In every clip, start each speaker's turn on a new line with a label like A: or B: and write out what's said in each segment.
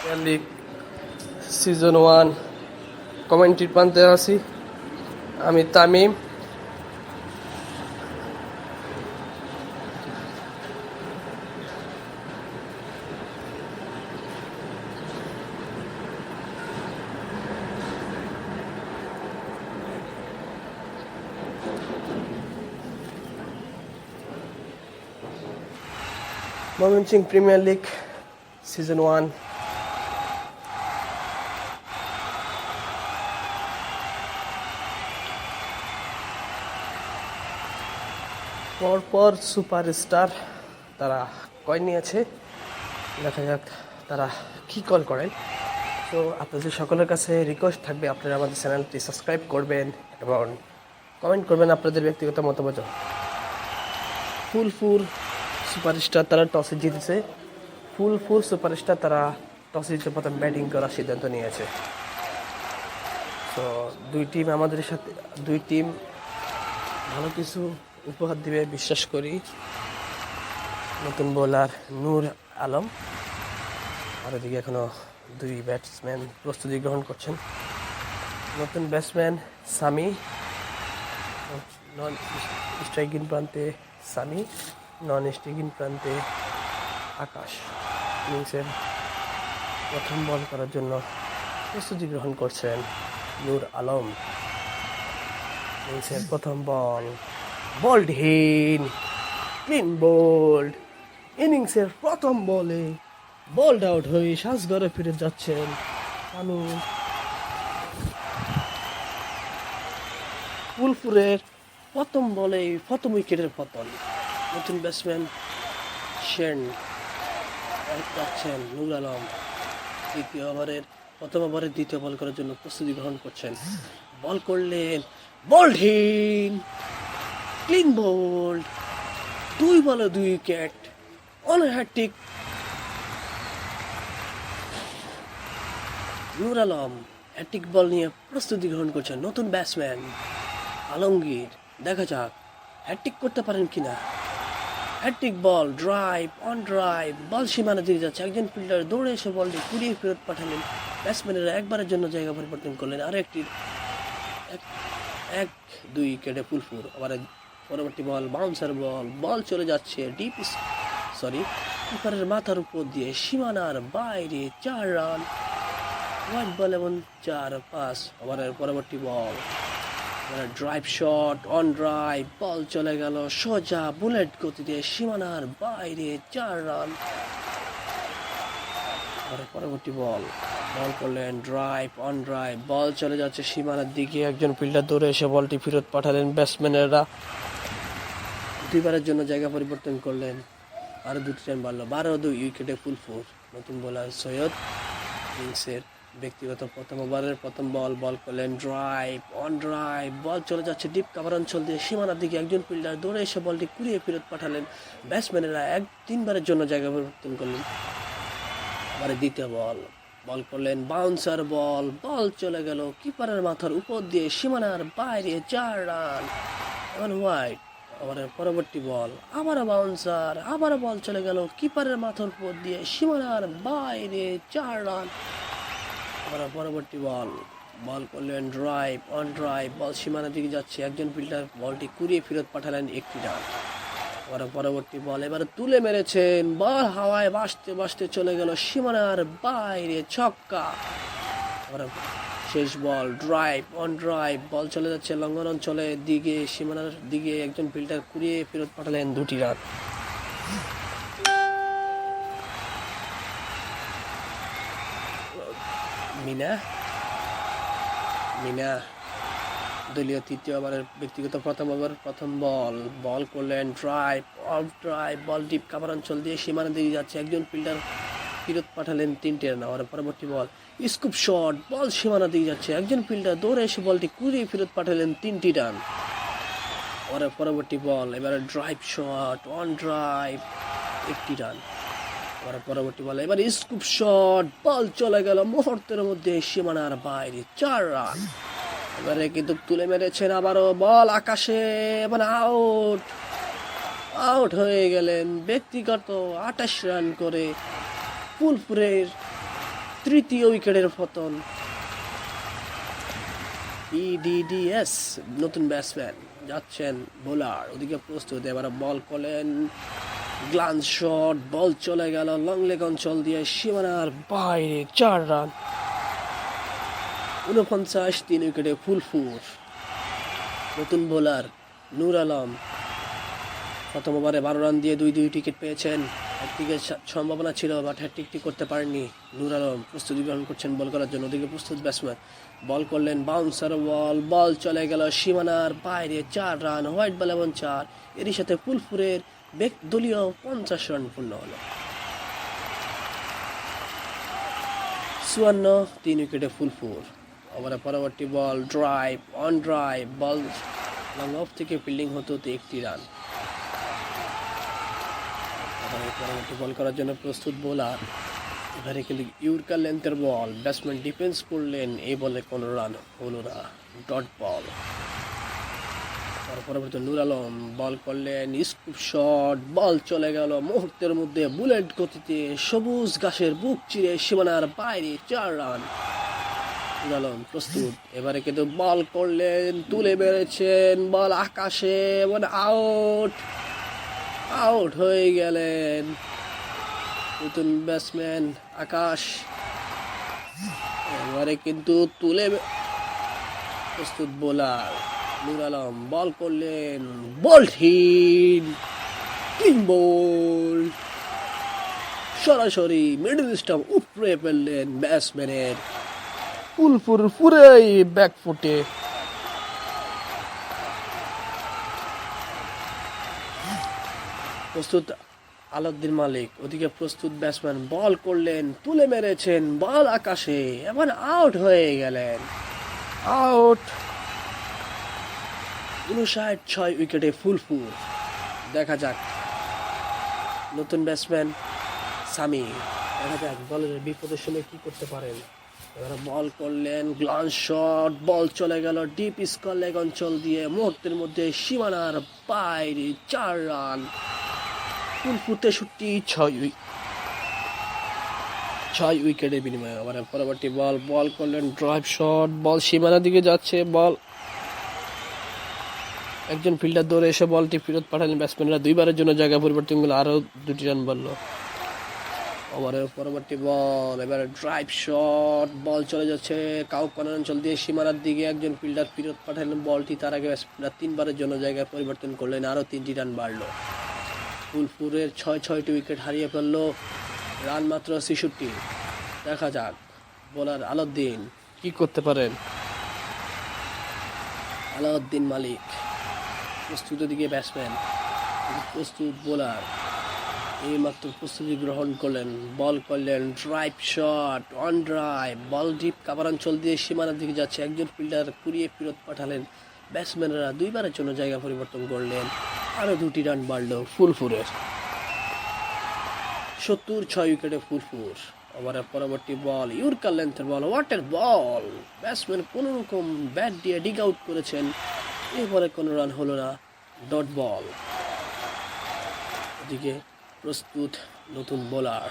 A: Premier League season 1 কমেন্ট্রির প্রান্তে আছি। আমি Tamim. Mymensingh Premier League season 1 পরপর সুপারস্টার তারা কয়েন নিয়েছে। দেখা যাক তারা কী কল করেন। তো আপনাদের সকলের কাছে রিকোয়েস্ট থাকবে, আপনারা আমাদের চ্যানেলটি সাবস্ক্রাইব করবেন এবং কমেন্ট করবেন আপনাদের ব্যক্তিগত মতামত। ফুল সুপারস্টার তারা টসে জিতেছে। ফুল সুপারস্টার তারা টসে জিতে প্রথম ব্যাটিং করার সিদ্ধান্ত নিয়েছে। তো দুই টিম ভালো কিছু উপহার দিবে বিশ্বাস করি। নতুন বোলার নূর আলম, আর এদিকে এখনো দুই ব্যাটসম্যান প্রস্তুতি গ্রহণ করছেন। নতুন ব্যাটসম্যান সামি, নন স্ট্রাইকিং প্রান্তে সামি, নন স্ট্রাইকিং প্রান্তে আকাশ। ইনিংসের প্রথম বল করার জন্য প্রস্তুতি গ্রহণ করছেন নূর আলম। ইনিংসের প্রথম বলহীন ক্লিন বোল্ড। ইনিংসের প্রথম বলে বোল্ড আউট হয়ে সাজঘরে ফিরে যাচ্ছেন আমি। ফুলপুরের প্রথম বলে প্রথম উইকেটের পতন। নতুন ব্যাটসম্যান শেন যাচ্ছেন নূর আলম। প্রথম ওভারের দ্বিতীয় বল করার জন্য প্রস্তুতি গ্রহণ করছেন। বল করলেন বোল্ডহীন ক্লিন বোল্ড, 2 বলে 2 wicket, on hat trick. Nur Alam hat trick ball নিয়ে প্রস্তুতি গ্রহণ করছেন নতুন ব্যাটসম্যান আলমগীর। দেখা যাক হ্যাট্রিক করতে পারেন কিনা। হ্যাট্রিক বল, ড্রাইভ বল সীমানা দিয়ে যাচ্ছে। একজন ফিল্ডার দৌড়ে এসে বলটি কুড়িয়ে ফেরত পাঠালেন। ব্যাটসম্যানেরা একবারের জন্য জায়গা পরিবর্তন করলেন। আর একটি 1-2 উইকেটে ফুলপুর। আবার পরবর্তী বল বাউন্সার বল চলে যাচ্ছে কিপারের মাথার উপর দিয়ে সীমানার বাইরে। 4 রান, হোয়াইট বল এবং 4-5। ওভারের পরবর্তী ball drive shot, on drive ball চলে গেল সোজা বুলেট গতিতে সীমানার বাইরে। 4 রান। পরবর্তী বল করলেন অন ড্রাইভ বল চলে যাচ্ছে সীমানার দিকে। একজন ফিল্ডার দৌড়ে এসে বলটি ফেরত পাঠালেন। ব্যাটসম্যানেরা দুইবারের জন্য জায়গা পরিবর্তন করলেন। আরো 2টি রান বাড়লো। 12-2 উইকেটে ফুলপুর। নতুন বোলার সৈয়দ। ইনিংসের ব্যক্তিগত প্রথম ওভারের প্রথম বল করলেন অন ড্রাইভ বল চলে যাচ্ছে ডিপ কাভার অঞ্চল দিয়ে সীমানার দিকে। একজন ফিল্ডার দৌড়ে এসে বলটি কুড়িয়ে ফেরত পাঠালেন। ব্যাটসম্যানেরা 3বারের জন্য জায়গা পরিবর্তন করলেন। আবার দ্বিতীয় বল করলেন বাউন্সার বল চলে গেল কিপারের মাথার উপর দিয়ে সীমানার বাইরে। 4 রান এবং হোয়াইট। আবার পরবর্তী বল আবারও বাউন্সার, আবারও বল চলে গেল কিপারের মাথার উপর দিয়ে সীমানার বাইরে। 4 রান। আবার পরবর্তী বল করলেন অন ড্রাইভ বল সীমানার দিকে যাচ্ছে। একজন ফিল্ডার বলটি কুড়িয়ে ফেরত পাঠালেন। 1টি রান। আবার পরবর্তী বল এবার তুলে মেরেছেন। বল হাওয়ায় বাসতে চলে গেল সীমানার বাইরে। ছক্কা। আবার শেষ বল অন ড্রাইভ বল চলে যাচ্ছে লঙ্ঘন অঞ্চলের দিকে সীমানার দিকে। একজন ফিল্ডার কুড়িয়ে ফেরত পাঠালেন। 2টি রান। মিনা দলীয় তৃতীয় ওভারের ব্যক্তিগত প্রথম ওভার প্রথম বল করলেন ড্রাইভ বল ডিপ কাভার অঞ্চল দিয়ে সীমানা দিয়ে যাচ্ছে। একজন ফিল্ডার ফেরত পাঠালেন। 3টি রান। আবার পরবর্তী বল স্কুপ শট বল সীমানা দিয়ে যাচ্ছে। একজন ফিল্ডার দৌড়ে এসে বলটি কুড়িয়ে ফেরত পাঠালেন। 3টি রান। আবার পরবর্তী বল এবারে ড্রাইভ শট অন ড্রাইভ 1টি রান। আবার পরবর্তী বল এবার স্কুপ শট বল চলে গেল মুহূর্তের মধ্যে সীমানার বাইরে। 4 রান। এবারে কিন্তু তুলে মেরেছেন আবারও বল আকাশে এবং আউট হয়ে গেলেন। ব্যক্তিগত 28 রান করে ফুলপুরের তৃতীয় উইকেটের পতন। PDDS নতুন ব্যাটসম্যান যাচ্ছেন বোলার, ওদিকে প্রস্তুত। এবার বল করলেন, গ্লান্স শট, বল চলে গেল লং লেগ অঞ্চল দিয়ে সীমানার বাইরে, 4 রান। 49, 3 উইকেটে ফুলফুর। নতুন বোলার নূর আলম প্রথম ওভারে 12 রান দিয়ে 2 উইকেট পেয়েছেন। হ্যাট্রিকের সম্ভাবনা ছিল, বাট হ্যাট্রিকটি করতে পারেননি নূর আলম। প্রস্তুতি গ্রহণ করছেন বল করার জন্য। ওদিকে প্রস্তুত ব্যাটসম্যান বল করলেন, বাউন্সার বল, বল চলে গেল সীমানার বাইরে, 4 রান। হোয়াইট বল এবং 4, এরই সাথে ফুলফুরের দলীয় 50 রান পূর্ণ হলো। 54, 3 উইকেটে ফুলফুর। ওভারে পরবর্তী ball drive, on drive, ball long of থেকে ফিল্ডিং হতো 1টি রান। পরবর্তী বল করার জন্য প্রস্তুত বোলার। এবারে কিন্তু ইউরকার লেন্থের বল, ব্যাটসম্যান ডিফেন্স করলেন, এই বলে কোনো রান হলো না, ডট বল। পরবর্তী নূর আলম বল করলেন, স্কুপ শট, বল চলে গেল মুহূর্তের মধ্যে বুলেট গতিতে সবুজ ঘাসের বুক চিরে সীমানার বাইরে, 4 রান। নূর আলম প্রস্তুত। এবারে কিন্তু বল করলেন, তুলে বেড়েছেন, বল আকাশে, মানে আউট হয়ে গেলেন নতুন ব্যাটসম্যান আকাশ। এবারে কিন্তু প্রস্তুত বোলার নূর আলম বল করলেন, বল হিট, ক্লিন বল, সরাসরি মিডল স্টাম্প উপরে ফেললেন ব্যাটসম্যানের পুরোই ব্যাকফুটে। প্রস্তুত আলাউদ্দিন মালিক, ওদিকে প্রস্তুত ব্যাটসম্যান বল করলেন, তুলে মেরেছেন, বল আকাশে, এবার আউট হয়ে গেলেন, আউট। 59, 6 উইকেটে ফুলফুর। দেখা যাক নতুন ব্যাটসম্যান সামি, দেখা যাক বলের বিপদের সময় কি করতে পারেন। এবার বল করলেন, গ্লান্স শট, বল চলে গেল ডিপ স্কোয়ার লেগ অঞ্চল দিয়ে মুহূর্তের মধ্যে সীমানার বাইরে, 4 রান। ফুলফুর 63, 6 উইকেটের বিনিময়ে। আবার পরবর্তী বল করলেন, ড্রাইভ শট, বল সীমানার দিকে যাচ্ছে, বল একজন ফিল্ডার দৌড়ে এসে বলটি ফেরত পাঠালেন ব্যাটসম্যানরা, 2বারের জন্য জায়গা পরিবর্তন করলে আরও 2টি রান বাড়ল। ওভারের পরবর্তী বল, এবারে ড্রাইভ শট, বল চলে যাচ্ছে কাউ কর্নার অঞ্চল দিয়ে সীমানার দিকে, একজন ফিল্ডার ফেরত পাঠালেন বলটি, তার আগে ব্যাটসম্যানরা 3বারের জন্য জায়গা পরিবর্তন করলেন, আরও 3টি রান বাড়ল। ফুলফুরের 6টি উইকেট হারিয়ে ফেলল, রান মাত্র 66। দেখা যাক বোলার আলাউদ্দিন কি করতে পারেন। আলাউদ্দিন মালিক প্রস্তুত, দিকে ব্যাটসম্যান প্রস্তুত বোলার এই মাত্র প্রস্তুতি গ্রহণ করলেন, বল করলেন, drive shot, on drive, ball deep cover অঞ্চল দিয়ে সীমানার দিকে যাচ্ছে, একজন ফিল্ডার কুড়িয়ে ফেরত পাঠালেন ব্যাটসম্যানরা, 2বারের জন্য জায়গা পরিবর্তন করলেন, আরও 2টি রান বাড়ল ফুলফুরের। 70, 6 উইকেটে ফুলফুর। ওভারের পরবর্তী বল, ইউরকার লেন্থের বল, ওয়াটের বল, ব্যাটসম্যান কোনো রকম ব্যাট দিয়ে ডিগ আউট করেছেন, এরপরে কোনো রান হলো না, ডট বল। এদিকে প্রস্তুত নতুন বোলার,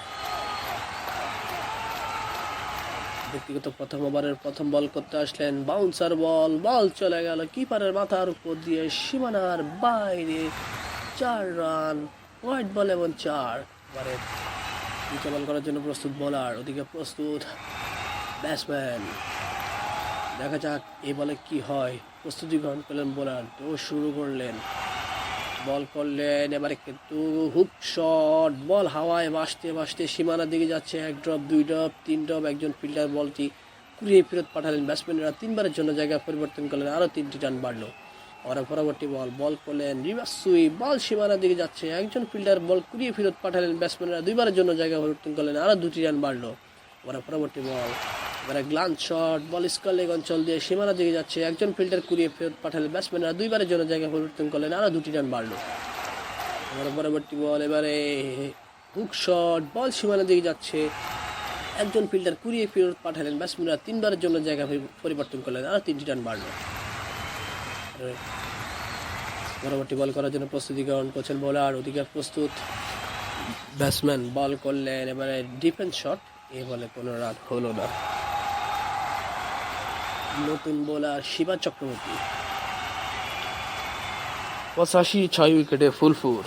A: ব্যক্তিগত প্রথম ওভারের প্রথম বল করতে আসলেন, বাউন্সার বল, বল চলে গেল কিপারের মাথার উপর দিয়ে সীমানার বাইরে, 4 রান। হোয়াইট বল এবং 4। এবারে বল করার জন্য প্রস্তুত বোলার, ওদিকে প্রস্তুত ব্যাটসম্যান। দেখা যাক এই বলে কি হয়। প্রস্তুতি গ্রহণ করলেন বোলার, তো শুরু করলেন, বল করলেন, এবারে কিন্তু হুক শট, বল হাওয়ায় ভাসতে সীমানার দিকে যাচ্ছে, 1 ড্রপ, 2 ড্রপ, 3 ড্রপ, একজন ফিল্ডার বলটি কুড়িয়ে ফেরত পাঠালেন ব্যাটসম্যানরা, 3বারের জন্য জায়গা পরিবর্তন করলেন, আরও 3টি রান বাড়ল। আর পরবর্তী বল করলেন, রিভার্স সুইপ, বল সীমানার দিকে যাচ্ছে, একজন ফিল্ডার বল কুড়িয়ে ফেরত পাঠালেন ব্যাটসম্যানরা, 2বারের জন্য জায়গা পরিবর্তন করলেন, আরও 2টি রান বাড়ল। আর পরবর্তী বল, এবারে গ্লান্স শট, বল স্কোয়ার লেগ অঞ্চল দিয়ে সীমানার দিকে যাচ্ছে, একজন ফিল্ডার কুড়িয়ে ফেরত পাঠালেন ব্যাটসম্যানরা, 2বারের জন্য জায়গা পরিবর্তন করলেন, আরও 2টি রান বাড়ল। এবারে পরবর্তী বল, এবারে হুক শট, বল সীমানার দিকে যাচ্ছে, একজন ফিল্ডার কুড়িয়ে ফেরত পাঠালেন ব্যাটসম্যানরা, 3বারের জন্য জায়গা পরিবর্তন করলেন, আরও 3টি রান বাড়ল। পরবর্তী বল করার জন্য প্রস্তুতি গ্রহণ করছেন বোলার, ওদিকে প্রস্তুত ব্যাটসম্যান বল করলেন, এবারে ডিফেন্স শট, এ বলে কোনো রান হলো না। নতুন বোলার শিবা চক্রবর্তী 85, 6 উইকেটে ফুলফুর।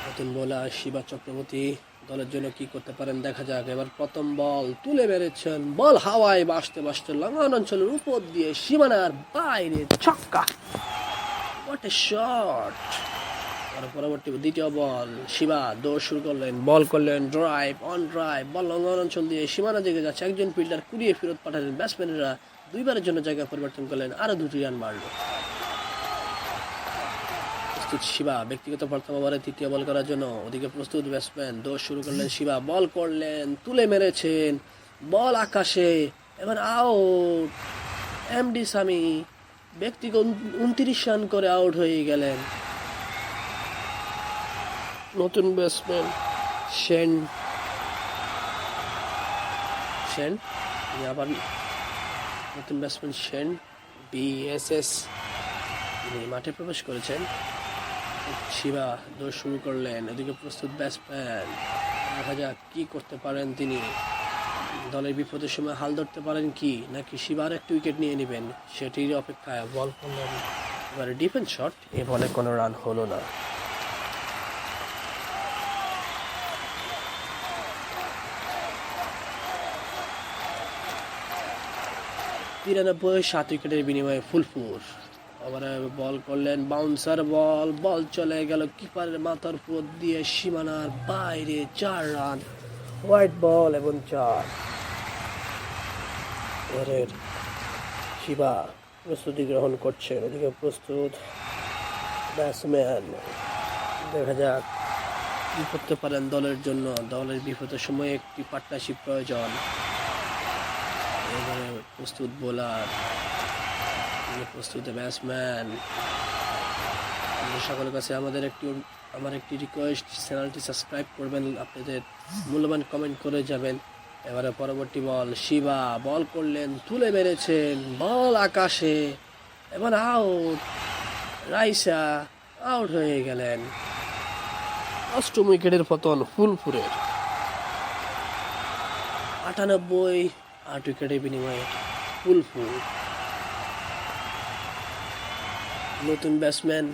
A: নতুন বোলার শিবা চক্রবর্তী দলের জন্য কি করতে পারেন দেখা যাক। এবার প্রথম বল তুলে মেরেছেন, বল হাওয়ায় বাসতে বাসতে লঙ্ঘন অঞ্চলের উপর দিয়ে সীমানার বাইরে ছক্কা। What a shot! পরবর্তী দ্বিতীয় বল শিবা দৌড় শুরু করলেন, বল করলেন ড্রাইভ অন ড্রাইভ, বল লঙ্ঘন অঞ্চল দিয়ে সীমানা দিকে যাচ্ছে, একজন ফিল্ডার কুড়িয়ে ফেরত পাঠালেন, ব্যাটসম্যানেরা দুইবারের জন্য জায়গা পরিবর্তন করলেন, আরো 2টি রান মারল। প্রস্তুত শিবা ব্যক্তিগত প্রথম ওভারে তৃতীয় বল করার জন্য, ওদিকে প্রস্তুত ব্যাটসম্যান দৌড় শুরু করলেন, শিবা বল করলেন, তুলে মেরেছেন, বল আকাশে, এবার আউট। এমডি সামি ব্যক্তিগত 29 রান করে আউট হয়ে গেলেন। নতুন ব্যাটসম্যান সেন আবার নতুন ব্যাটসম্যান সেন বিএসএস তিনি মাঠে প্রবেশ করেছেন। শিবা দৌড় শুরু করলেন, এদিকে প্রস্তুত ব্যাটসম্যান, দেখা যাক কি করতে পারেন তিনি। দলের বিপদের সময় হাল ধরতে পারেন কি নাকি শিবার একটা উইকেট নিয়ে নেবেন সেটির অপেক্ষায়। বল করলেন এবারে ডিফেন্স শট, এ বলে কোনো রান হলো না। 93, 7 উইকেটের বিনিময়ে ফুলফুর। ওভারে বল করলেন বাউন্সার বল, বল চলে গেল কিপারের মাথার উপর দিয়ে সীমানার বাইরে, 4 রান, হোয়াইট বল এবং 4। এবারের শিবা প্রস্তুতি গ্রহণ করছেন, ওদিকে প্রস্তুত ব্যাটসম্যান, দেখা যাক কি করতে পারেন দলের জন্য। দলের বিপদের সময় একটি পার্টনারশিপ প্রয়োজন। এবারে প্রস্তুত বোলার, প্রস্তুত ব্যাটসম্যান। সকলের কাছে আমার একটি রিকোয়েস্ট, চ্যানেলটি সাবস্ক্রাইব করবেন, আপনাদের মূল্যবান কমেন্ট করে যাবেন। এবারে পরবর্তী বল শিবা বল করলেন, তুলে মেরেছেন, বল আকাশে, এবার আউট। রাইসা আউট হয়ে গেলেন। 8ম উইকেটের পতন ফুলফুরের। 98, 8 উইকেটের বিনিময়ে ফুলফুর। নতুন ব্যাটসম্যান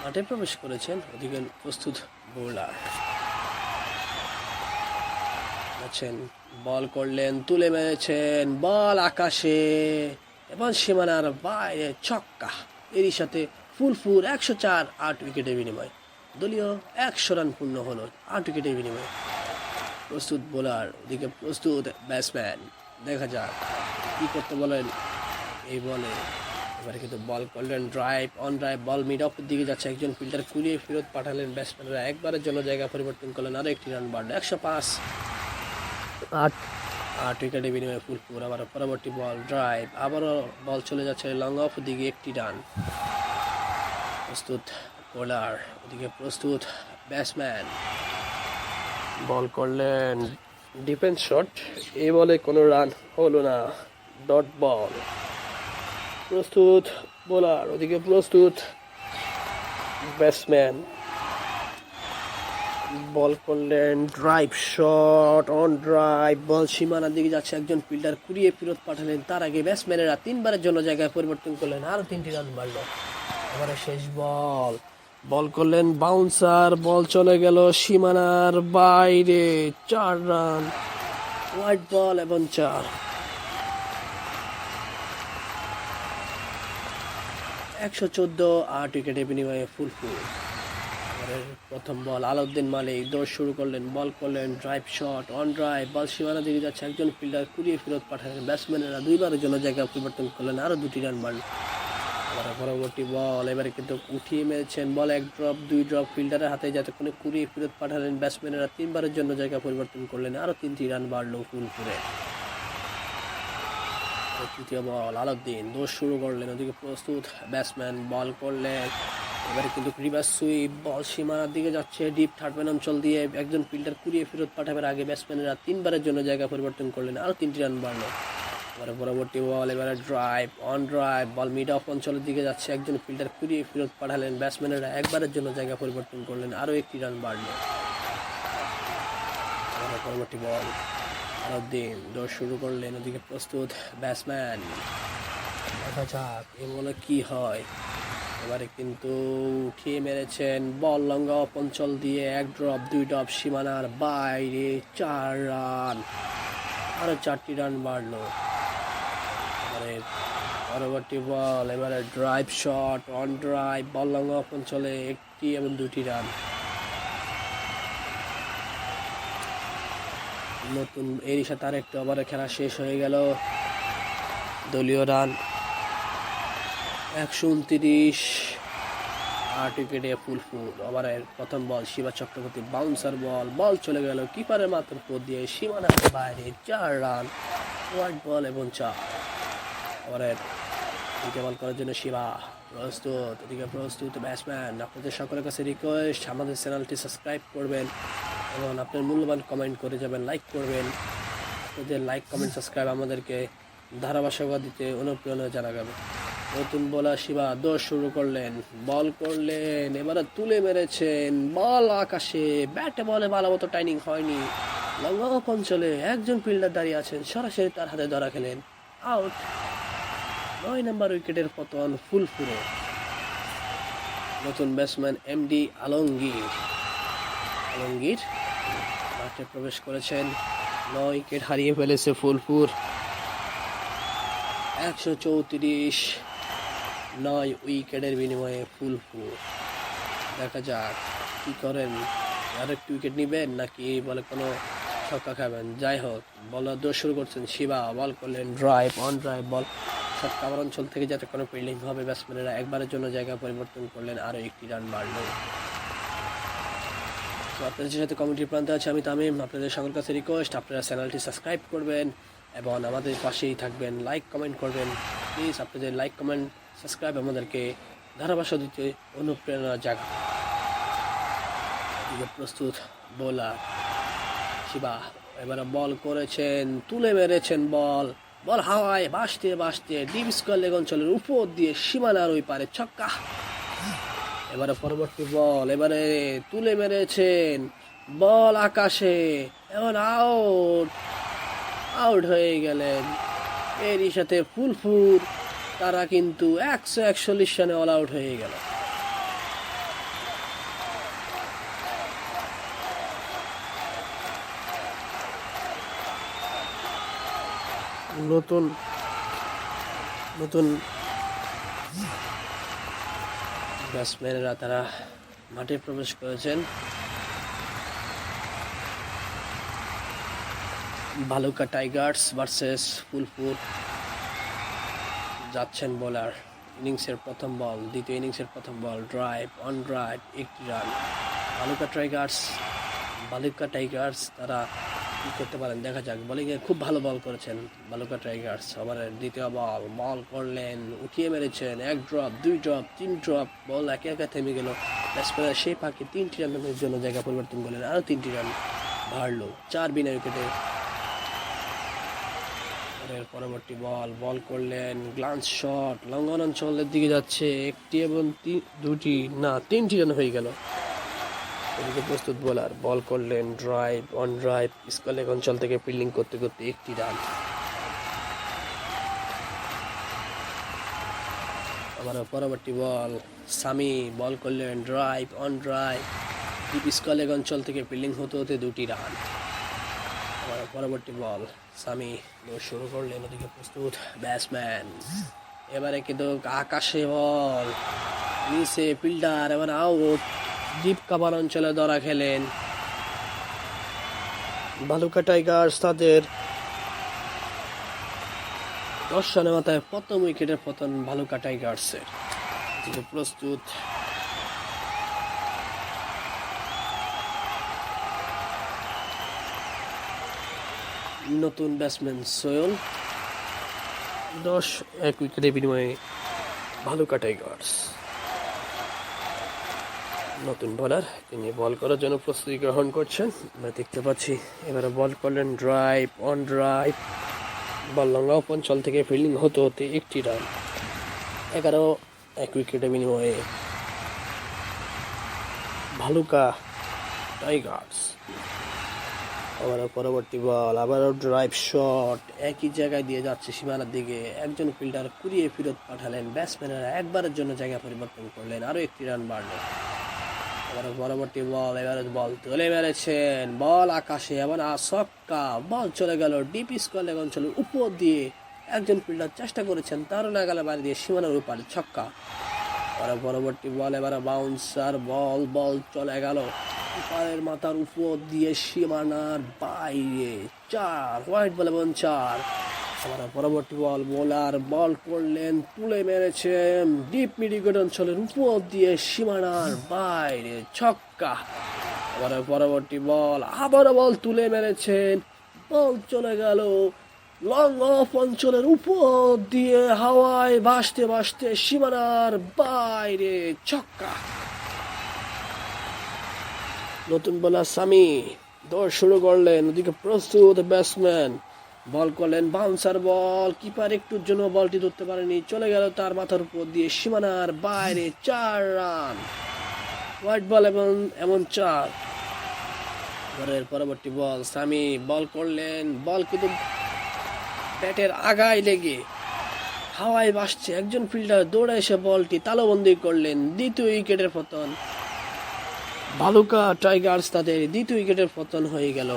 A: মাঠে প্রবেশ করেছেন, ওদিকে প্রস্তুত বোলার আছেন, বল করলেন, তুলে মেরেছেন, বল আকাশে এবং সীমানার বাইরে ছক্কা। এরই সাথে ফুলফুর 104, 8 উইকেটের বিনিময়ে। দলীয় 100 রান পূর্ণ হলো 8 উইকেটের বিনিময়ে। প্রস্তুত বোলার, ওদিকে প্রস্তুত ব্যাটসম্যান, দেখা যাক কি করতে বলেন এই বলে। এবারে কিন্তু বল করলেন drive on drive, ball mid অফের দিকে যাচ্ছে, একজন ফিল্ডার কুড়িয়ে ফেরত পাঠালেন, ব্যাটসম্যানরা একবারের জন্য জায়গা পরিবর্তন করলেন, আরো 1টি রান বাড়লো। 105, 8 উইকেটের বিনিময়ে ফুলফুর। আবার পরবর্তী বল ড্রাইভ, আবারও বল চলে যাচ্ছে লং অফ দিকে, 1টি রান। প্রস্তুত বোলার, ওদিকে প্রস্তুত ব্যাটসম্যান, বল করলেন ডিফেন্স শট, এই বলে কোনো রান হলো না, ডট বল। প্রস্তুত বোলার, ওদিকে প্রস্তুত ব্যাটসম্যান, বল করলেন ড্রাইভ শট অন ড্রাইভ, বল সীমানার দিকে যাচ্ছে, একজন ফিল্ডার কুড়িয়ে ফেরত পাঠালেন, তার আগে ব্যাটসম্যানেরা 3বারের জন্য জায়গায় পরিবর্তন করলেন, আরো 3টি রান মারল। এবারে শেষ বল করলেন বাউন্সার, বল চলে গেল সীমানার বাইরে, 4 রান, হোয়াইট বল এবং 4। 114, 8 উইকেটের বিনিময়ে ফুলফুল। প্রথম বল আলাউদ্দিন মালিক দৌড় শুরু করলেন, বল করলেন ড্রাইভ শট অন ড্রাইভ, বল সীমানা দিকে যাচ্ছে, একজন ফিল্ডার কুড়িয়ে ফেরত পাঠালেন, ব্যাটসম্যানেরা 2বারের জন্য জায়গা পরিবর্তন করলেন, আরো 2টি রান মারল। পরবর্তী বল এবারে কিন্তু উঠিয়ে মেরেছেন, বল 1 ড্রপ 2 ড্রপ, ফিল্ডারের হাতে যাতে কোনো কুড়িয়ে ফেরত পাঠালেন, ব্যাটসম্যানেরা 3বারের জন্য জায়গা পরিবর্তন করলেন, আরো 3টি রান বাড়লো ফুলপুরে। তৃতীয় বল আলাউদ্দিন দৌড় শুরু করলেন, ওদিকে প্রস্তুত ব্যাটসম্যান, বল করলেন, এবারে কিন্তু রিভার্স সুইপ, বল সীমানার দিকে যাচ্ছে, ডিপ থার্ডম্যান অঞ্চল দিয়ে, একজন ফিল্ডার কুড়িয়ে ফেরত পাঠাবার আগে ব্যাটসম্যানেরা 3বারের জন্য জায়গা পরিবর্তন করলেন, আরো 3টি রান বাড়লো। এবারে পরবর্তী বল, এবারে drive on drive, ball mid of অঞ্চলের দিকে যাচ্ছে, একজন ফিল্ডার ফিরিয়ে ফেরত পাঠালেন, ব্যাটসম্যানেরা একবারের জন্য জায়গা পরিবর্তন করলেন, আরও একটি রান বাড়ল। এবারে পরবর্তী বল, আলাউদ্দিন দৌড় শুরু করলেন, ওদিকে প্রস্তুত ব্যাটসম্যান, দেখা যাক এ বলে কি হয়। এবারে কিন্তু উঠিয়ে মেরেছেন, বল লঙ্গা অফ অঞ্চল দিয়ে, এক ড্রপ দুই ড্রপ, সীমানার বাইরে, 4 রান, আরো 4টি রান বাড়লো। এবারে পরবর্তী বল, এবারে drive shot on drive, ball long off অঞ্চলে, 1টি এবং 2টি রান। নতুন এরই সাথে আরেকটি ওভারে খেলা শেষ হয়ে গেল। দলীয় রান 129, 8 উইকেটে ফুল। ওভারের প্রথম বল, শিবা চক্রবর্তী বাউন্সার বল, বল চলে গেল কিপারের মাথার উপর দিয়ে, সীমানার বাইরে, 4 রান, হোয়াইট বল এবং 4। ওভারের দ্বিতীয় বল করার জন্য শিবা প্রস্তুত, এদিকে প্রস্তুত ব্যাটসম্যান। আপনাদের সকলের কাছে রিকোয়েস্ট, আমাদের চ্যানেলটি সাবস্ক্রাইব করবেন এবং আপনার মূল্যবান কমেন্ট করে যাবেন, লাইক করবেন। আপনাদের লাইক কমেন্ট সাবস্ক্রাইব আমাদেরকে ধারাবাহিকতা দিতে অনুপ্রেরণা জানাবে। নতুন বোলার শিবা দৌড় শুরু করলেন, বল করলেন, এবারে তুলে মেরেছেন, বল আকাশে, ব্যাটে বলে ভালো মতো টাইমিং হয়নি, লং অফ অঞ্চলে একজন ফিল্ডার দাঁড়িয়ে আছেন, সরাসরি তার হাতে ধরা খেলেন, আউট। 9 নম্বর উইকেটের পতন ফুলপুরে। নতুন ব্যাটসম্যান এমডি আলমগীর মাঠে প্রবেশ করেছেন, 9 উইকেট হারিয়ে ফেলেছে ফুলপুর। 134, 9 উইকেটের বিনিময়ে ফুলপুর। দেখা যাক কি করেন, আরেকটি উইকেট নেবেন নাকি বলে কোনো ছক্কা খাবেন। যাই হোক, বলার দৌড় শুরু করছেন শিবা, বল করলেন ড্রাইভ অন ড্রাইভ, বল সব কাভার অঞ্চল থেকে যাতে কোনো ফিল্ডিং হবে, ব্যাটসম্যানেরা একবারের জন্য জায়গা পরিবর্তন করলেন, আরও 1টি রান বাড়ল। তো আপনাদের সাথে কমিটির প্রান্তে আছে আমি তামিম। আপনাদের সকল কাছে রিকোয়েস্ট, আপনারা চ্যানেলটি সাবস্ক্রাইব করবেন এবং আমাদের পাশেই থাকবেন, লাইক কমেন্ট করবেন প্লিজ। আপনাদের লাইক কমেন্ট সাবস্ক্রাইব আমাদেরকে ধারাভাষ্য দিতে অনুপ্রেরণা জাগায়। প্রস্তুত বোলার শিবা, এবারে বল করেছেন, তুলে মেরেছেন, বল হাওয়ায় ভাসতে ডিপ স্কোয়ার লেগ অঞ্চলের উপর দিয়ে সীমানার ওই পারে, ছক্কা। এবারে পরবর্তী বল, এবারে তুলে মেরেছেন, বল আকাশে, এখন আউট হয়ে গেলেন। এরই সাথে ফুলপুর তারা কিন্তু 141 রানে অল আউট হয়ে গেল। নতুন ব্যাটসম্যানেরা তারা মাঠে প্রবেশ করেছেন। Bhaluka Tigers versus Phulpur. যাচ্ছেন বোলার, ইনিংসের প্রথম বল, দ্বিতীয় ইনিংসের প্রথম বল, ড্রাইভ অন ড্রাইভ, 1টি রান। ভালুকা টাইগার্স তারা কী করতে পারেন দেখা যাক। বোলিংয়ে খুব ভালো বল করেছেন ভালুকা টাইগার্স। ওভারের দ্বিতীয় বল করলেন, উঠিয়ে মেরেছেন, 1 ড্রপ 2 ড্রপ 3 ড্রপ, বল একে একে থেমে গেল। ব্যাটসম্যানরা সেই ফাঁকে 3টি রানের জন্য জায়গা পরিবর্তন করলেন, আরও 3টি রান বাড়ল, 4 বিনা উইকেটে। পরবর্তী বল করলেন, গ্লান্স শট, লঙ্ঘন অঞ্চলের দিকে যাচ্ছে, 1টি এবং 3টি রান হয়ে গেল। এদিকে প্রস্তুত বোলার, বল করলেন drive on drive, square leg অঞ্চল থেকে ফিল্ডিং করতে 1টি রান। আবার পরবর্তী বল, সামি বল করলেন drive on drive, deep square leg অঞ্চল থেকে ফিল্ডিং হতে 2টি রান। আবার পরবর্তী বল, সামি শুরু করলেন, ওদিকে প্রস্তুত ব্যাটসম্যান, এবারে কিন্তু আকাশে বল, নিচে ফিল্ডার, এবার আউট, ডিপ কাভার অঞ্চলে ধরা খেলেন। ভালুকা টাইগার্স তাদের 10 রানের মাথায় প্রথম উইকেটের পতন ভালুকা টাইগার্সের। প্রস্তুত নতুন ব্যাটসম্যান সোহেল, 1 উইকেটের বিনিময়ে ভালুকা টাইগার্স। নতুন বোলার, তিনি বল করার জন্য প্রস্তুতি গ্রহণ করছেন, আমরা দেখতে পাচ্ছি। এবারে বল করলেন drive on drive, ball long of অঞ্চল থেকে ফিল্ডিং হতে হতে একটি রান। 11 উইকেটের বিনিময়ে ভালুকা টাইগার্স। আবারও পরবর্তী বল, আবারও ড্রাইভ শট, একই জায়গায় দিয়ে যাচ্ছে সীমানার দিকে, একজন ফিল্ডার কুড়িয়ে ফেরত পাঠালেন, ব্যাটসম্যানেরা একবারের জন্য জায়গা পরিবর্তন করলেন, আরও একটি রান বাড়ল। আবারও পরবর্তী বল, এবারে বল তুলে মেরেছেন, বল আকাশে এবং ছক্কা, বল চলে গেল ডিপ স্কোয়ার লেগ অঞ্চলের উপর দিয়ে, একজন ফিল্ডার চেষ্টা করেছেন, তারও না গেলে বাড়ি দিয়ে সীমানার উপরে ছক্কা। আবারও পরবর্তী বল, এবারে বাউন্সার বল, বল চলে গেল পায়ের মাথার উপর দিয়ে সীমানার বাইরে, 4 হোয়াইট বল এবং 4। আবার পরবর্তী বল, বোলার বল করলেন, তুলে মেরেছেন ডিপ মিডিকেট অঞ্চলের উপর দিয়ে সীমানার বাইরে, ছক্কা। আবার পরবর্তী বল, আবারও বল তুলে মেরেছেন, বল চলে গেল লং অফ অঞ্চলের উপর দিয়ে হাওয়ায় ভাসতে ভাসতে সীমানার বাইরে, ছক্কা। নতুন বোলার সামি দৌড় শুরু করলেন, ওদিকে প্রস্তুত ব্যাটসম্যান, বল করলেন বাউন্সার বল, কিপার একটুর জন্য বলটি ধরতে পারেনি, চলে গেল তার মাথার উপর দিয়ে সীমানার বাইরে, 4 রান, হোয়াইট বল এমন 4। এর পরবর্তী বল, সামি বল করলেন, বল কিন্তু ব্যাটের আগায় লেগে হাওয়ায় ভাসছে, একজন ফিল্ডার দৌড়ে এসে বলটি তালবন্দি করলেন, দ্বিতীয় উইকেটের পতন। ভালুকা টাইগার্স তাদের দ্বিতীয় উইকেটের পতন হয়ে গেল।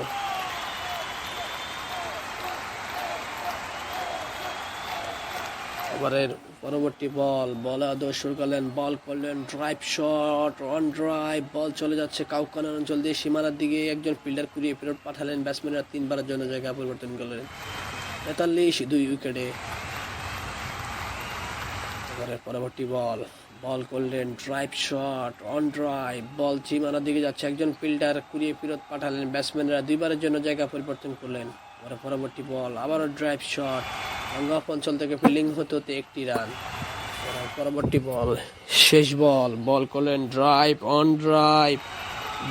A: এবারের পরবর্তী বল, দৌড় শুরু করলেন, বল করলেন drive shot, on drive, ball চলে যাচ্ছে কাউকানা অঞ্চল দিয়ে সীমানার দিকে, একজন ফিল্ডার কুড়িয়ে ফেরত পাঠালেন, ব্যাটসম্যানরা 3 বারের জন্য জায়গা পরিবর্তন করলেন, 43 উইকেটে। এবারের পরবর্তী বল, বল করলেন ড্রাইভ শট, অন ড্রাইভ, বল সীমানার দিকে যাচ্ছে, একজন ফিল্ডার কুড়িয়ে ফেরত পাঠালেন, ব্যাটসম্যানরা 2 বারের জন্য জায়গা পরিবর্তন করলেন। পরবর্তী বল, আবারও ড্রাইভ শট, লং অফ অঞ্চল থেকে ফিল্ডিং হতে হতে একটি রান। পরবর্তী বল, শেষ বল, বল করলেন ড্রাইভ, অন ড্রাইভ,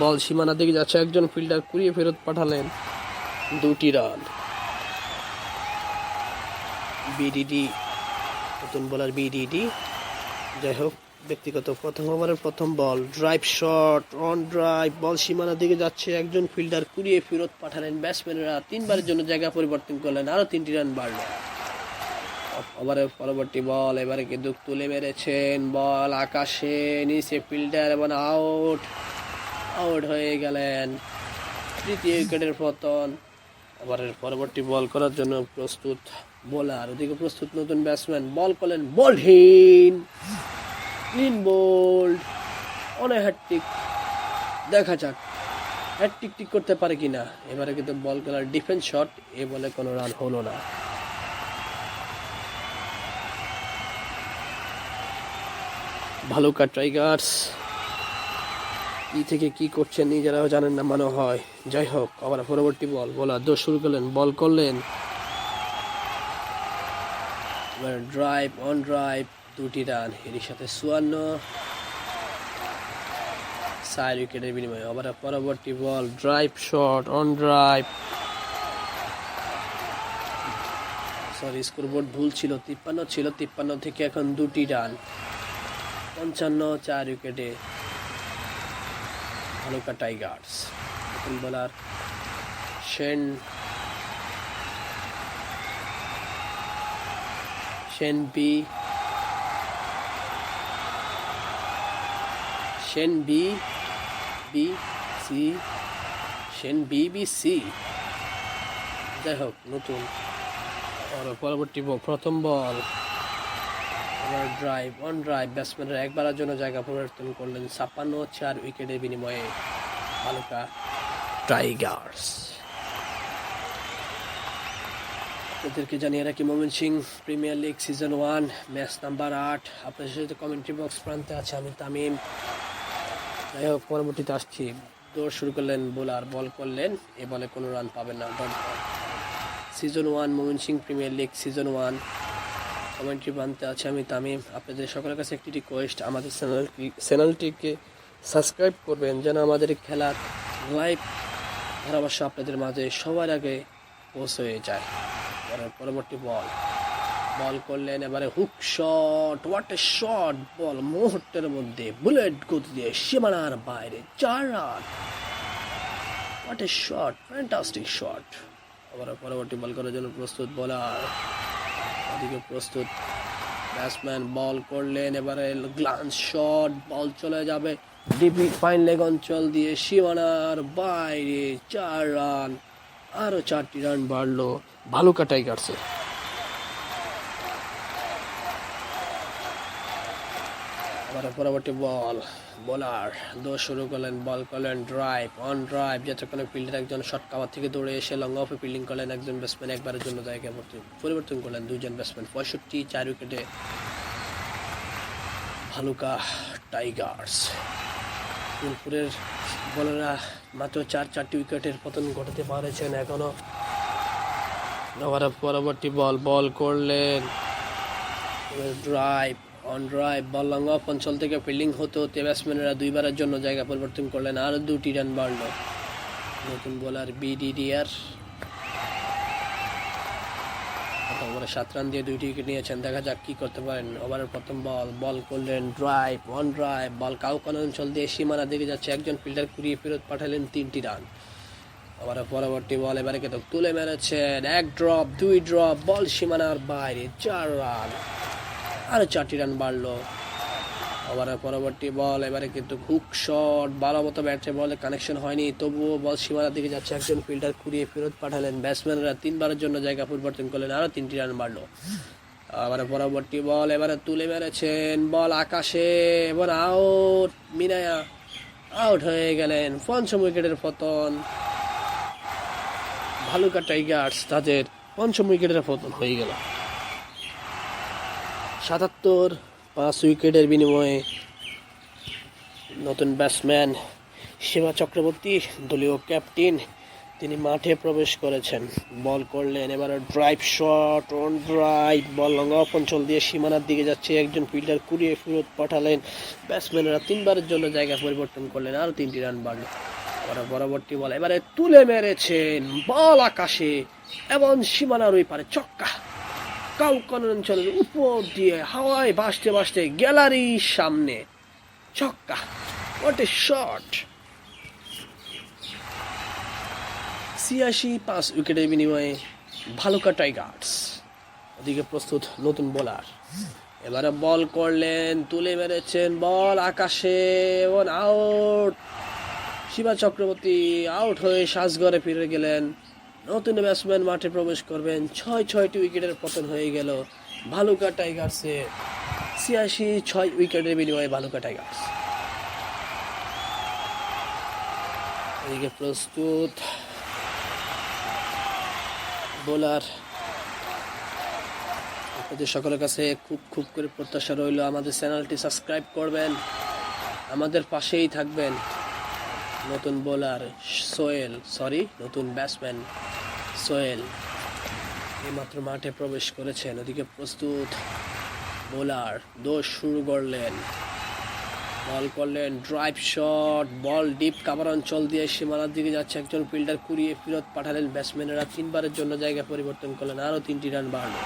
A: বল সীমানার দিকে যাচ্ছে, একজন ফিল্ডার কুড়িয়ে ফেরত পাঠালেন, 2টি রান। বিডিডি, নতুন বোলার বিডিডি। যাই হোক, ব্যক্তিগত প্রথম ওভারের প্রথম বল, ড্রাইভ শট, অন ড্রাইভ, বল সীমানার দিকে যাচ্ছে, একজন ফিল্ডার কুড়িয়ে ফেরত পাঠালেন, ব্যাটসম্যানরা 3 বারের জন্য জায়গা পরিবর্তন করলেন, আরও 3টি রান বাড়ল। ওভারের পরবর্তী বল, এবারে কিন্তু তুলে মেরেছেন, বল আকাশে, নিচে ফিল্ডার এবং আউট হয়ে গেলেন, 3য় উইকেটের পতন। ওভারের পরবর্তী বল করার জন্য প্রস্তুত বোলার, ওদিকে প্রস্তুত নতুন ব্যাটসম্যান, বল করলেন বলহীন, ক্লিন বোল্ড, অনেক হ্যাটট্রিক, দেখা যাক হ্যাটট্রিক ঠিক করতে পারে কিনা। এবারে কিন্তু বল করার ডিফেন্স শট, এ বলে কোনো রান হলো না। ভালুকা টাইগার্স কি থেকে কি করছেন নিজেরাও জানেন না মনে হয়। যাই হোক, আবার পরবর্তী বল, বোলার দৌড় শুরু করলেন, বল করলেন ড্রাইভ, অন ড্রাইভ, 2টি রান, এর সাথে 54 উইকেটের বিনিময়ে। আবার পরবর্তী ball, drive shot, on drive, scoreboard ভুল ছিল, 53 ছিল, 53 থেকে এখন 2টি রান, 55, 4 উইকেটে ভালুকা টাইগার্স। নতুন বোলার শেন বিবিসি। যাই হোক, নতুন। পরবর্তী প্রথম বল, ড্রাইভ, অন ড্রাইভ, ব্যাটসম্যানরা একবারের জন্য জায়গা পরিবর্তন করলেন, 56, 4 উইকেটের বিনিময়ে ভালুকা টাইগার্স। আপনাদেরকে জানিয়ে রাখি, Mymensingh Premier League season 1 match number 8 আপনাদের সাথে কমেন্ট্রি বক্স প্রান্তে আছে আমি তামিম। যাই হোক, পরবর্তীতে আসছি। দৌড় শুরু করলেন বোলার, বল করলেন, এ বলে কোনো রান পাবেন না, dot ball. Season 1 Mymensingh Premier League season 1 commentary প্রান্তে আছে আমি তামিম। আপনাদের সকলের কাছে একটি রিকোয়েস্ট, আমাদের চ্যানেলটিকে সাবস্ক্রাইব করবেন, যেন আমাদের খেলার লাইভ ধারাভাষ্য আপনাদের মাঝে সবার আগে পৌঁছে যায়। পরবর্তী বল করলেন এবারে hook shot, what a shot, ball মুহূর্তের মধ্যে বুলেট গতি দিয়ে সীমানার বাইরে 4 run. What a shot, fantastic shot. আবার পরবর্তী বল করার জন্য প্রস্তুত বোলার, ওদিকে প্রস্তুত ব্যাটসম্যান বল করলেন এবারে গ্লান্স শট, বল চলে যাবে ডিপি ফাইন লেগ অঞ্চল দিয়ে সীমানার বাইরে 4 রান। আরো 4টি রান বাড়লো ভালুকা টাইগার্সে। আবার পরবর্তী বোলার দোষ শুরু করলেন, বল করলেন ড্রাইভ অন ড্রাইভ, যতক্ষণে ফিল্ডার একজন শর্ট কাভার থেকে দৌড়ে এসে লং অফে ফিল্ডিং করলেন, একজন ব্যাটসম্যান একবারের জন্য জায়গা পরিবর্তন করলেন, দুজন ব্যাটসম্যান 65 4 উইকেটে ভালুকা টাইগার্স। ফুলপুরের বলাররা মাত্র 4টি উইকেটের পতন ঘটাতে পারেছেন এখনো। আবার পরবর্তী বল করলেন drive on drive, ball long of অঞ্চল থেকে ফিল্ডিং হতে ব্যাটসম্যানেরা 2বারের জন্য জায়গা পরিবর্তন করলেন, আরো 2টি রান বাড়লো। নতুন বোলার বিডিডিআর 7 রান দিয়ে 2টি উইকেট নিয়েছেন, দেখা যাক কি করতে পারেন। ওভারের প্রথম বল করলেন ড্রাইভ অন ড্রাইভ, বল কাউকান অঞ্চল দিয়ে সীমানা দিকে যাচ্ছে, একজন ফিল্ডার কুড়িয়ে ফেরত পাঠালেন 3টি রান। আবার পরবর্তী বল এবারে কিন্তু তুলে মেরেছেন, 1 ড্রপ 2 ড্রপ, বল সীমানার বাইরে 4 রান। আরো 4টি রান বাড়লো। আবার পরবর্তী বল এবারে কিন্তু হুক শট, ভালো মতো ব্যাটে বলে কানেকশন হয়নি, তবুও বল সীমানার দিকে যাচ্ছে, একজন ফিল্ডার কুড়িয়ে ফেরত পাঠালেন, ব্যাটসম্যানরা 3বারের জন্য জায়গা পরিবর্তন করলেন, আরো 3টি রান বাড়লো। আবার পরবর্তী বল এবারে তুলে মেরেছেন, বল আকাশে এবং আউট, মিনায়া আউট হয়ে গেলেন। 5ম উইকেটের পতন, ভালুকা টাইগার্স তাদের 5ম উইকেটের পতন হয়ে গেল। 77 5 উইকেটের বিনিময়ে নতুন ব্যাটসম্যান শিবা চক্রবর্তী, দলীয় ক্যাপ্টেন, তিনি মাঠে প্রবেশ করেছেন। বল করলেন এবারে drive shot on drive, ball long of অঞ্চল দিয়ে সীমানার দিকে যাচ্ছে, একজন ফিল্ডার কুড়িয়ে ফেরত পাঠালেন, ব্যাটসম্যানেরা 3বারের জন্য জায়গা পরিবর্তন করলেন, আরো 3টি রান বাড়লো। পরবর্তী বল এবারে তুলে মেরেছেন, বল আকাশে এবং সীমানার ওই পারে ছক্কা, কাউকান অঞ্চলের উপর দিয়ে হাওয়ায় ভাসতে ভাসতে গ্যালারির সামনে ছক্কা। What a shot. 86 5 উইকেটের বিনিময়ে ভালুকা টাইগার্স। ওদিকে প্রস্তুত নতুন বোলার, এবারে বল করলেন তুলে মেরেছেন, বল আকাশে এবং আউট। শিবা চক্রবর্তী আউট হয়ে সাজঘরে ফিরে গেলেন। নতুন ব্যাটসম্যান মাঠে প্রবেশ করবেন। 6টি উইকেটের পতন হয়ে গেল ভালুকা টাইগার্সে। 86 6 উইকেটের বিনিময়ে ভালুকা টাইগার্স। এদিকে প্রস্তুত বোলার, আপনাদের সকলের কাছে খুব করে প্রত্যাশা রইল আমাদের চ্যানেলটি সাবস্ক্রাইব করবেন, আমাদের পাশেই থাকবেন। নতুন বোলার নতুন ব্যাটসম্যান সোহেল এইমাত্র মাঠে প্রবেশ করেছেন। ওদিকে প্রস্তুত বোলার দোষ শুরু করলেন, বল করলেন ড্রাইভ শট, বল ডিপ কাভার অঞ্চল দিয়ে সীমানার দিকে যাচ্ছে, একজন ফিল্ডার কুড়িয়ে ফেরত পাঠালেন, ব্যাটসম্যানেরা 3বারের জন্য জায়গা পরিবর্তন করলেন, আরো 3টি রান বাড়লো।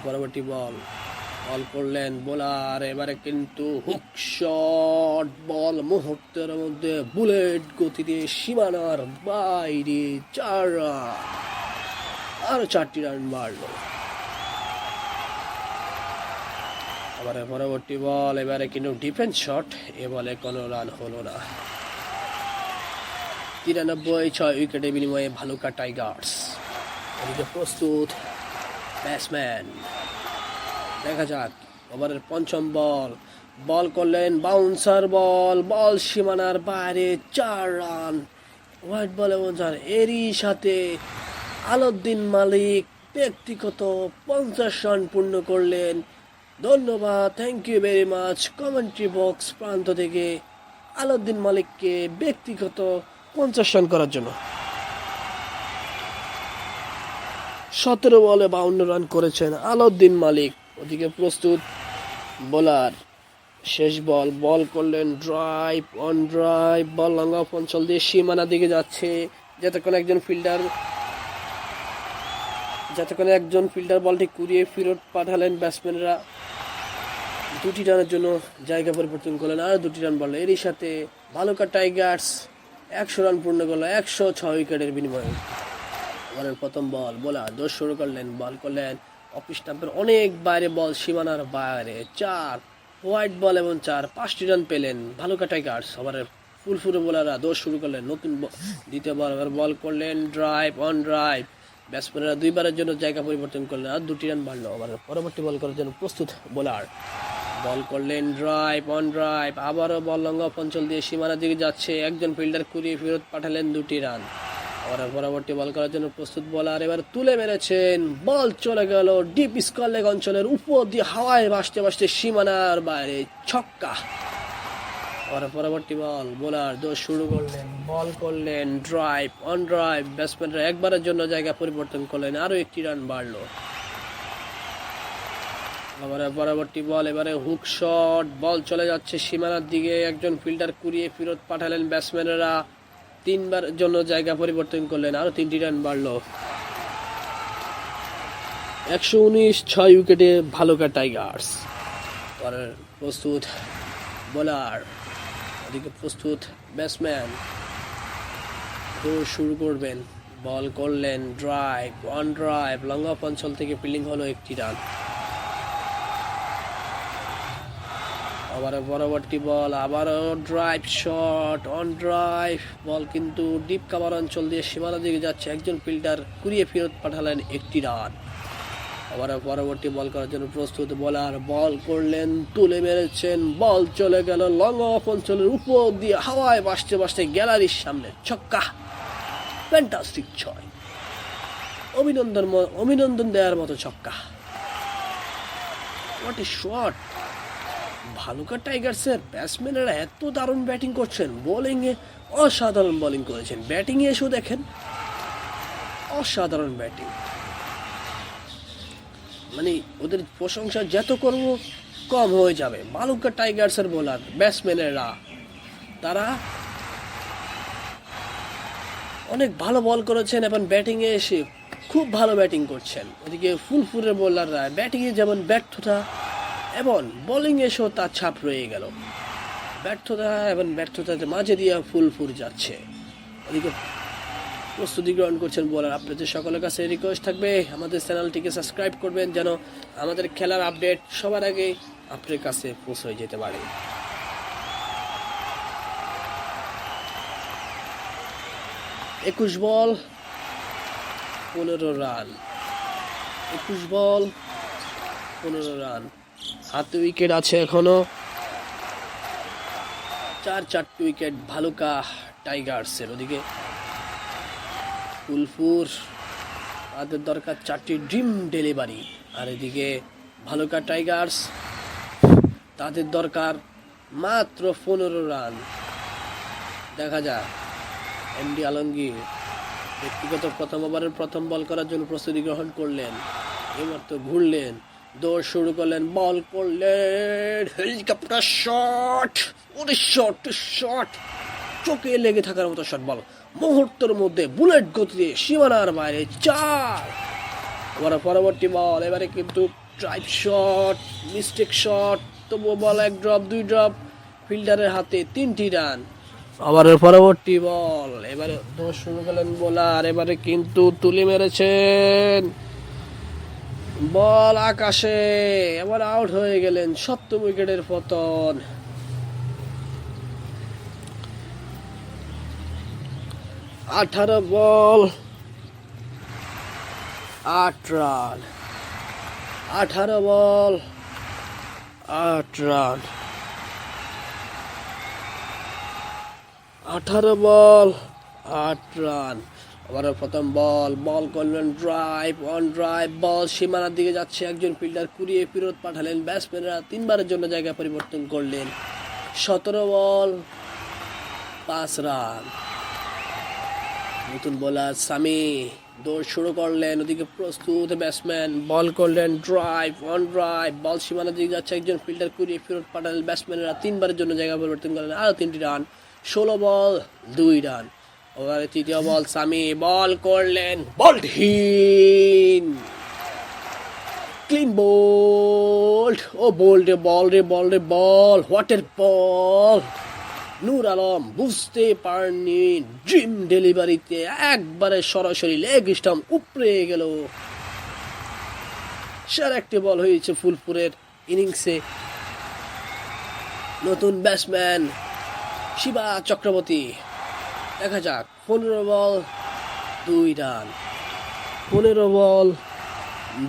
A: পরবর্তী বল করলেন বোলার এবারে কিন্তু হুক শট, বল মুহূর্তের মধ্যে বুলেট গতি দিয়ে সীমানার বাইরে 4 রান, আরো 4টি রান বাড়লো। আবার পরবর্তী বল এবারে কিন্তু ডিফেন্স শট, এ বলে কোনো রান হলো না। 93 6 উইকেটের বিনিময়ে ভালুকা টাইগার্স। এদিকে প্রস্তুত ব্যাটসম্যান, দেখা যাক ওভারের 5ম বল করলেন বাউন্সার বল সীমানার বাইরে 4 রান। হোয়াইট বলে বোঝার এরই সাথে আলাউদ্দিন মালিক ব্যক্তিগত 50 রান পূর্ণ করলেন। ধন্যবাদ, thank you very much. Commentary box প্রান্ত থেকে আলাউদ্দিন মালিককে ব্যক্তিগত 50 রান করার জন্য। 17 বলে 52 রান করেছেন আলাউদ্দিন মালিক। ওদিকে প্রস্তুত বোলার, শেষ বল করলেন drive on drive, ball long of অঞ্চল দিয়ে সীমানা দিকে যাচ্ছে, যতক্ষণ একজন ফিল্ডার যতক্ষণ একজন ফিল্ডার বলটি কুড়িয়ে ফেরত পাঠালেন, ব্যাটসম্যানরা 2টি রানের জন্য জায়গা পরিবর্তন করলেন, আর 2টি রান বললেন। এরই সাথে ভালুকা টাইগার্স 100 রান পূর্ণ করলো 106 উইকেটের বিনিময়ে। ওভারের প্রথম বল, বোলার দোষ শুরু করলেন, বল করলেন অফ স্টাম্পের অনেক বাইরে, বল সীমানার বাইরে, 4 হোয়াইট বল এবং 5টি রান পেলেন ভালুকা টাইগার্স। ওভারের ফুলফুরে বোলাররা দোষ শুরু করলেন, নতুন দ্বিতীয় বল করলেন ড্রাইভ অন ড্রাইভ, ব্যাটসম্যানরা 2বারের জন্য জায়গা পরিবর্তন করলেন, আর 2টি রান বাড়লো। ওভারের পরবর্তী বল করার জন্য প্রস্তুত বোলার, বল করলেন ড্রাইভ অন ড্রাইভ, আবারও বল লং অফ অঞ্চল দিয়ে সীমানার দিকে যাচ্ছে, একজন ফিল্ডার কুড়িয়ে ফেরত পাঠালেন 2টি রান। ওভারের পরবর্তী বল করার জন্য প্রস্তুত বোলার, এবার তুলে মেরেছেন, বল চলে গেল ডিপ স্কোয়ার লেগ অঞ্চলের উপর দিয়ে হাওয়ায় ভাসতে ভাসতে সীমানার বাইরে, ছক্কা। ওভারের পরবর্তী বল, বোলার দোষ শুরু করলেন, বল করলেন ড্রাইভ অন ড্রাইভ, ব্যাটসম্যানরা একবারের জন্য জায়গা পরিবর্তন করলেন, আরও 1টি রান বাড়লো। ওভারের পরবর্তী বল, এবারে হুক শট, বল চলে যাচ্ছে সীমানার দিকে, একজন ফিল্ডার কুড়িয়ে ফেরত পাঠালেন, ব্যাটসম্যানেরা 3বার জন্য জায়গা পরিবর্তন করলেন, আরো 3টি রান বাড়লো। 119 6 উইকেটে ভালুকা টাইগার্স। পরের প্রস্তুত বোলার, ওদিকে প্রস্তুত ব্যাটসম্যান, দৌড় শুরু করবেন, বল করলেন drive on drive, long of অঞ্চল থেকে ফিল্ডিং হলো 1টি রান। আবারও পরবর্তী বল, আবারও ড্রাইভ শট অন ড্রাইভ, বল কিন্তু ডিপ কাভার অঞ্চল দিয়ে সীমানার দিকে যাচ্ছে, একজন ফিল্ডার কুড়িয়ে ফেরত পাঠালেন 1টি রান। আবারও পরবর্তী বল করার জন্য প্রস্তুত বোলার, বল করলেন তুলে মেরেছেন, বল চলে গেল লং অফ অঞ্চলের উপর দিয়ে হাওয়ায় ভাসতে ভাসতে গ্যালারির সামনে, ছক্কা। ফ্যান্টাস্টিক 6, অভিনন্দন দেওয়ার মতো ছক্কা। What a shot! ভালুকা টাইগার্সের ব্যাটসম্যানেরা এত দারুণ ব্যাটিং করছেন, বোলিংয়ে অসাধারণ বোলিং করেছেন, ব্যাটিংয়ে এসেও দেখেন অসাধারণ ব্যাটিং। মানে ওদের প্রশংসা যত করব কম হয়ে যাবে। ভালুকা টাইগার্সের বোলার ব্যাটসম্যানেরা তারা অনেক ভালো বল করেছেন এবং ব্যাটিংয়ে এসে খুব ভালো ব্যাটিং করছেন। ওদিকে ফুলফুরের বোলাররা ব্যাটিংয়ে যেমন ব্যর্থতা এবং বোলিং এসেও তার ছাপ রয়ে গেল, ব্যর্থতা এবং ব্যর্থতার মাঝে দিয়ে ফুলফুর যাচ্ছে। ওদিকে প্রস্তুতি গ্রহণ করছেন বোলার। আপনাদের সকলের কাছে রিকোয়েস্ট থাকবে আমাদের চ্যানেলটিকে সাবস্ক্রাইব করবেন, যেন আমাদের খেলার আপডেট সবার আগে আপনার কাছে পৌঁছে যেতে পারে। একুশ বল 15 রান, 21 বল 15 রান, হাতে উইকেট আছে এখনো 4টি উইকেট ভালুকা টাইগার্সের। ওদিকে ফুলফুর, তাদের দরকার 4টি ড্রিম ডেলিভারি, আর এদিকে ভালুকা টাইগার্স তাদের দরকার মাত্র 15 রান। দেখা যাক। এমডি আলমগীর ব্যক্তিগত প্রথম ওভারের প্রথম বল করার জন্য প্রস্তুতি গ্রহণ করলেন, এবার তো ঘুরলেন, দৌড় শুরু করলেন, বল করলেন হেলিকপ্টার শট, শট, চোখে লেগে থাকার মতো শট, বল মুহূর্তের মধ্যে বুলেট গতিতে সীমানার বাইরে 4। আবার পরবর্তী বল, এবারে কিন্তু ড্রাইভ শট, মিস্টেক শট, তবুও বল 1 ড্রপ 2 ড্রপ, ফিল্ডারের হাতে 3টি রান। আবার পরবর্তী বল, এবারে দোষ শুরু করলেন বোলার, এবারে কিন্তু তুলে মেরেছেন, বল আকাশে, এবার আউট হয়ে গেলেন, 7ম উইকেটের পতন। 18 বল 8 রান, 18 বল 8 রান, 18 বল 8 রান। আবার প্রথম বল করলেন ড্রাইভ অন ড্রাইভ, বল সীমানার দিকে যাচ্ছে, একজন ফিল্ডার কুড়িয়ে ফেরত পাঠালেন, ব্যাটসম্যানরা 3বারের জন্য জায়গা পরিবর্তন করলেন। 17 বল 5 রান। নতুন বোলার সামি দৌড় শুরু করলেন, ওদিকে প্রস্তুত ব্যাটসম্যান, বল করলেন ড্রাইভ অন ড্রাইভ, বল সীমানার দিকে যাচ্ছে, একজন ফিল্ডার কুড়িয়ে ফেরত পাঠালেন, ব্যাটসম্যানরা 3বারের জন্য জায়গা পরিবর্তন করলেন, আরও 3টি রান। 16 বল 2 রান। ওভারে তৃতীয় বল, সামি বল করলেন, বলহীন, ক্লিন বোল্ড, ও বোল্ড বল, হোয়াটের বল। নূর আলম বুঝতে পারেননি, ড্রিম ডেলিভারিতে একবারে সরাসরি লেগ স্টাম্প উপরে গেল। সেরা একটি বল হয়েছে ফুলপুরের ইনিংসে। নতুন ব্যাটসম্যান শিবা চক্রবর্তী, দেখা যাক 15 বল 2 রান, 15 বল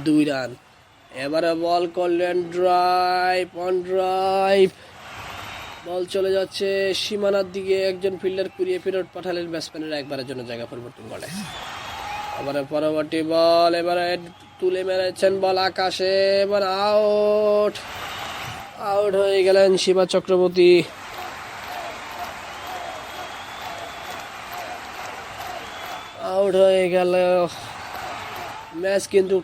A: 2 রান। এবারে বল করলেন ড্রাইভ, অন ড্রাইভ, বল চলে যাচ্ছে সীমানার দিকে, একজন ফিল্ডার কুড়িয়ে ফেরত পাঠালেন, ব্যাটসম্যানের একবারের জন্য জায়গা পরিবর্তন করে। এবারে পরবর্তী বল, এবারে তুলে মেরেছেন বল আকাশে, এবার আউট হয়ে গেলেন শিবা চক্রবর্তী। আউট হয়ে গেল। ম্যাচ কিন্তু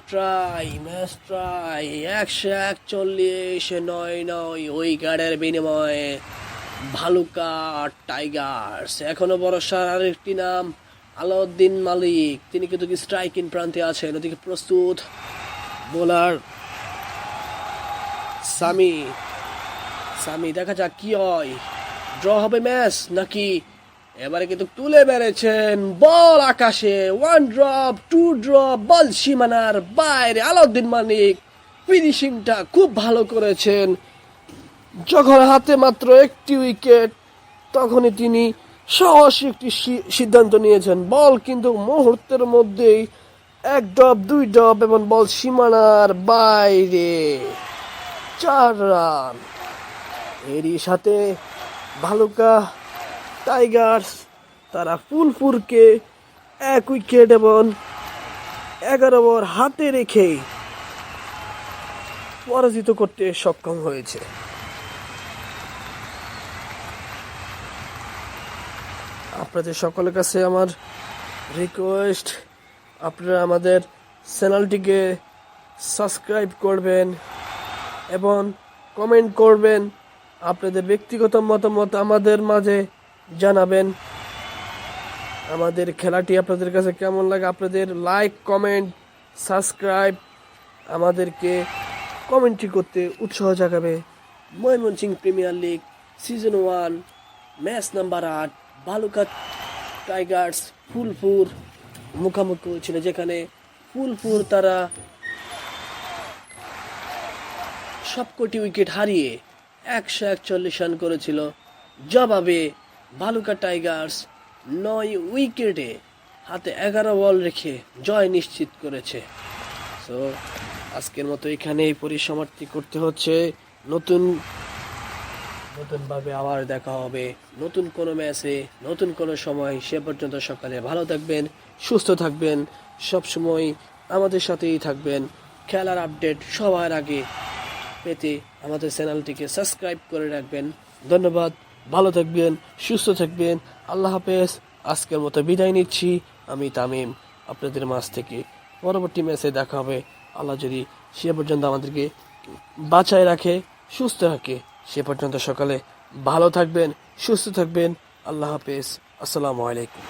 A: ম্যাচ ট্রাই 141 উইকেটের বিনিময়ে ভালুকা টাইগার্স। এখনো ভরসার আরেকটি নাম আলাউদ্দিন মালিক, তিনি কিন্তু স্ট্রাইকিং প্রান্তে আছেন। ওদিকে প্রস্তুত বোলার সামি, দেখা যাক কি হয়, ড্র হবে ম্যাচ নাকি। এবারে কিন্তু তুলে বেড়েছেন বল আকাশে, 1 ড্রপ 2 ড্রপ, বল সীমানার বাইরে। আলাউদ্দিন মালিক ফিনিশিংটা খুব ভালো করেছেন। যখন হাতে মাত্র একটি উইকেট, তখনই তিনি সাহসী একটি সিদ্ধান্ত নিয়েছেন। বল কিন্তু মুহূর্তের মধ্যেই 1 ড্রপ 2 ড্রপ এবং বল সীমানার বাইরে, 4 রান। এরই সাথে ভালুকা টাইগার্স তারা ফুলপুরকে 1 উইকেট এবং 11 ওভার হাতে রেখে পরাজিত করতে সক্ষম হয়েছে। আপনাদের সকলের কাছে আমার রিকোয়েস্ট, আপনারা আমাদের চ্যানেলটিকে সাবস্ক্রাইব করবেন এবং কমেন্ট করবেন, আপনাদের ব্যক্তিগত মতামত আমাদের মাঝে জানাবেন। আমাদের খেলাটি আপনাদের কাছে কেমন লাগে, আপনাদের লাইক, কমেন্ট, সাবস্ক্রাইব আমাদেরকে কমেন্ট্রি করতে উৎসাহ জাগাবে। Mymensingh Premier League season 1 match number 8, Bhaluka Tigers Phulpur মুখোমুখি হয়েছিল, যেখানে ফুলপুর তারা সবকটি উইকেট হারিয়ে 141 রান করেছিল। জবাবে ভালুকা টাইগার্স 9 উইকেটে হাতে 11 বল রেখে জয় নিশ্চিত করেছে। সো আজকের মতো এখানেই পরিসমাপ্তি করতে হচ্ছে। নতুনভাবে আবার দেখা হবে নতুন কোনো ম্যাচে, নতুন কোনো সময়। সে পর্যন্ত সকালে ভালো থাকবেন, সুস্থ থাকবেন, সবসময় আমাদের সাথেই থাকবেন। খেলার আপডেট সবার আগে পেতে আমাদের চ্যানেলটিকে সাবস্ক্রাইব করে রাখবেন। ধন্যবাদ, ভালো থাকবেন, সুস্থ থাকবেন, আল্লাহ হাফেজ। আজকের মতো বিদায় নিচ্ছি, আমি তামিম আপনাদের মাঝ থেকে। পরবর্তী ম্যাচে দেখা হবে, আল্লাহ যদি সে পর্যন্ত আমাদেরকে বাঁচায় রাখে, সুস্থ রাখে। সে পর্যন্ত সকালে ভালো থাকবেন, সুস্থ থাকবেন, আল্লাহ হাফেজ, আসসালামু আলাইকুম।